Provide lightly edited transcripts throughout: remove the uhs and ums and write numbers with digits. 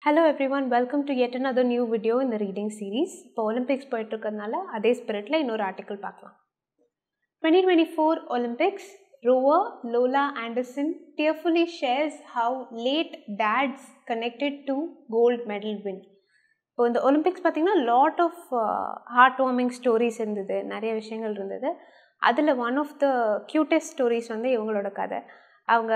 Hello everyone, welcome to yet another new video in the reading series. இப்போ Olympics போயிட்டு இருக்கிறதுனால அதே ஸ்பிரிட்ல இன்னொரு ஆர்டிக்கல் பார்க்கலாம். 2024 Olympics, rower Lola Anderson tearfully shares how late dads connected to gold medal win. இப்போ இந்த Olympics பார்த்தீங்கன்னா lot of heart warming stories இருந்தது, நிறைய விஷயங்கள் இருந்தது. அதில் one of the cutest stories வந்து இவங்களோட கதை. அவங்க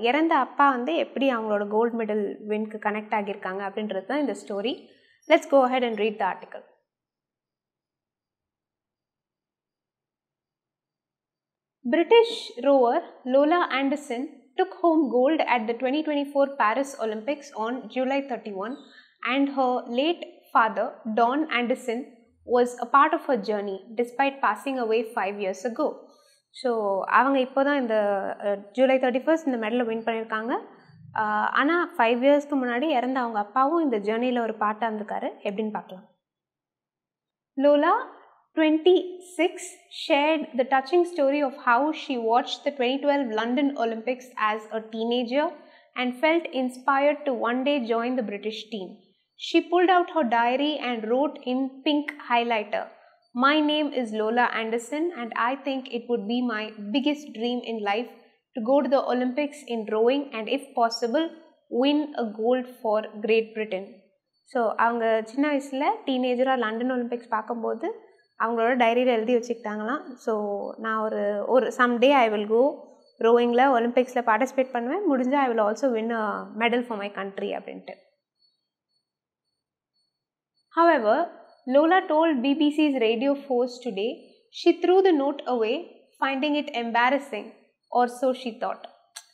இறந்த அப்பா வந்து எப்படி அவங்களோட கோல்டு மெடல் வின்க்கு கனெக்ட் ஆகியிருக்காங்க அப்படின்றது தான் இந்த story. Let's go ahead and read the article. British rower Lola Anderson took home gold at the 2024 Paris Olympics on July 31, and her late father, Don Anderson, was a part of her journey despite passing away 5 years ago. So அவங்க இப்போ தான் இந்த ஜூலை 31 இந்த மெடலை win பண்ணியிருக்காங்க. ஆனால் 5 இயர்ஸ்க்கு முன்னாடி இறந்த அவங்க அப்பாவும் இந்த ஜேர்னியில் ஒரு பார்ட்டாக இருந்திருக்காரு. எப்படின்னு பார்க்கலாம். லோலா 26 shared the touching story of how she watched the 2012 London Olympics as a teenager and felt inspired to one day join the British team. She pulled out her diary and wrote in pink highlighter, "My name is Lola Anderson and I think it would be my biggest dream in life to go to the Olympics in rowing and if possible win a gold for Great Britain." So அவங்க சின்ன வயசில் டீனேஜராக London Olympics பார்க்கும்போது அவங்களோட டைரியில் எழுதி வச்சுக்கிட்டாங்களாம். So நான் ஒரு someday I will go ரோயிங்கில் ஒலிம்பிக்ஸில் பார்ட்டிசிபேட் பண்ணுவேன், முடிஞ்சால் I will also win a medal for my country அப்படின்ட்டு. However, Lola told BBC's Radio Force today she threw the note away, finding it embarrassing, or so she thought.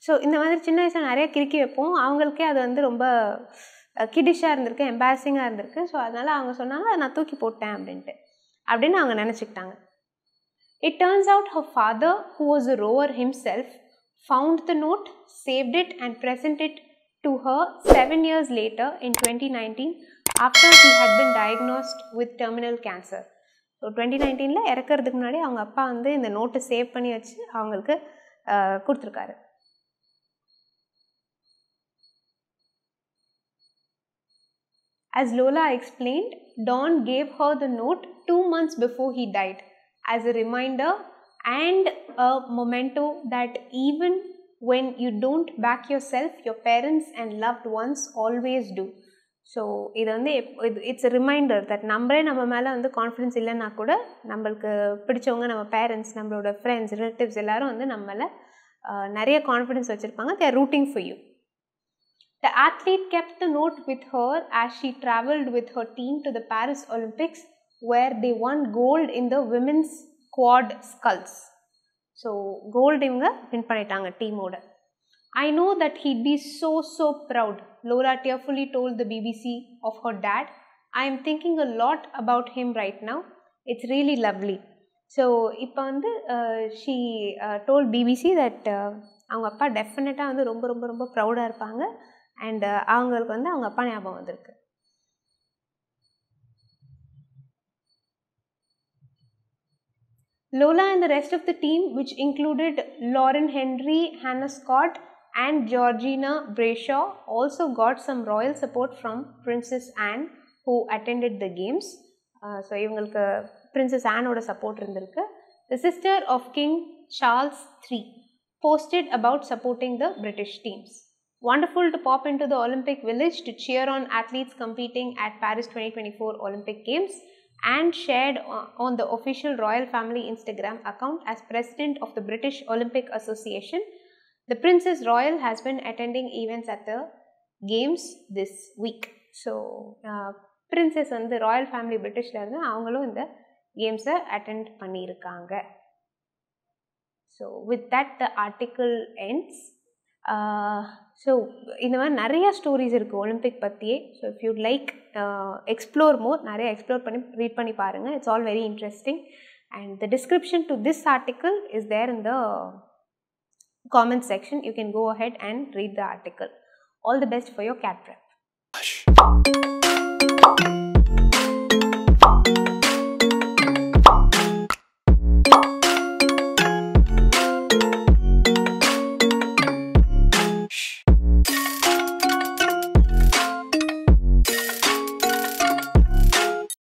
So இந்த மாதிரி சின்ன வயசில் நிறைய கிறுக்கி வைப்போம், அவங்களுக்கே அது வந்து ரொம்ப கிடிஷாக இருந்திருக்கு, எம்பாரசிங்காக இருந்திருக்கு. ஸோ அதனால் அவங்க சொன்னாங்க நான் தூக்கி போட்டேன் அப்படின்னு அவங்க நினச்சிக்கிட்டாங்க. It turns out her father, who was a rower himself, found the note, saved it and presented it to her 7 years later in 2019 after he had been diagnosed with terminal cancer. So 2019 இறக்கிறதுக்கு முன்னாடி அவங்க அப்பா வந்து இந்த நோட்டை save பண்ணி வச்சு அவங்களுக்கு கொடுத்துருக்காரு. As Lola explained, Don gave her the note 2 months before he died as a reminder and a memento that even when you don't back yourself, your parents and loved ones always do. So இது வந்து it's a reminder that நம்ம மேலே வந்து confidence இல்லைன்னா கூட நம்மளுக்கு பிடிச்சவங்க, நம்ம பேரண்ட்ஸ், நம்மளோட ஃப்ரெண்ட்ஸ், ரிலேட்டிவ்ஸ் எல்லோரும் வந்து நம்மளை நிறைய கான்ஃபிடென்ஸ் வச்சுருப்பாங்க. they are rooting for you. The athlete kept the note with her as she travelled with her team to the Paris Olympics, where they won gold in the women's quad sculls. So gold இவங்க win பண்ணிட்டாங்க டீமோட. I know that he'd be so proud, Lola tearfully told the BBC of her dad. I am thinking a lot about him right now. It's really lovely. So இப்போ வந்து she told BBC that அவங்க அப்பா டெஃபினட்டாக வந்து ரொம்ப ப்ரௌடாக இருப்பாங்க and அவங்களுக்கு வந்து அவங்க அப்பா ஞாபகம் வந்திருக்கு. Lola and the rest of the team, which included Lauren Henry, Hannah Scott and Georgina Brayshaw, also got some royal support from Princess Anne, who attended the games. So இவங்களுக்கு Princess Anneோட சப்போர்ட் இருந்திருக்கு. The sister of King Charles III posted about supporting the British teams. Wonderful to pop into the Olympic village to cheer on athletes competing at Paris 2024 Olympic Games, and shared on the official royal family Instagram account as president of the British Olympic Association. The Princess Royal has been attending events at the games this week. So princess வந்து royal family பிரிட்டிஷ்ல இருந்து அவங்களும் இந்த கேம்ஸை attend பண்ணியிருக்காங்க. So with that the article ends. So இந்த மாதிரி நிறைய ஸ்டோரிஸ் இருக்குது ஒலிம்பிக் பற்றியே. So if you like explore more, நிறைய எக்ஸ்ப்ளோர் பண்ணி ரீட் பண்ணி பாருங்கள். It's all very interesting and the description to this article is there in the comment section. You can go ahead and read the article. All the best for your cat prep.